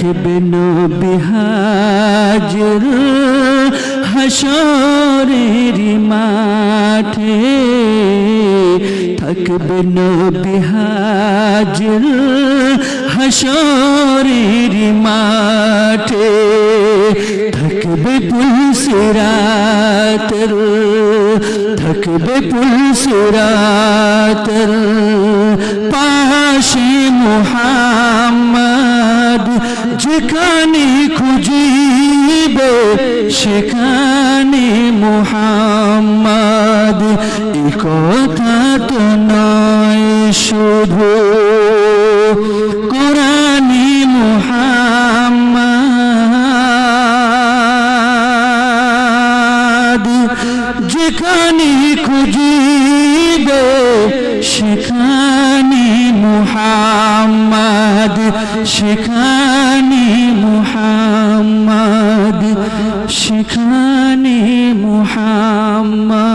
থাকবে নবী হাজির হাসরের মাঠে, থাকবে নবী হাজির হাসরের মাঠে, থাকবে পুলসিরাতের, থাকবে পুলসিরাতের পাশে মুহাম্মদ, যেখানে খুঁজিবে সেখানে মুহাম্মদ। এই কথা তো নয় শুধু কোরআনে মুহাম্মদ, যেখানে খুঁজিবে সেখানে মুহাম্মদ, সেখানে মুহাম্মদ, সেখানে মুহাম্মদ।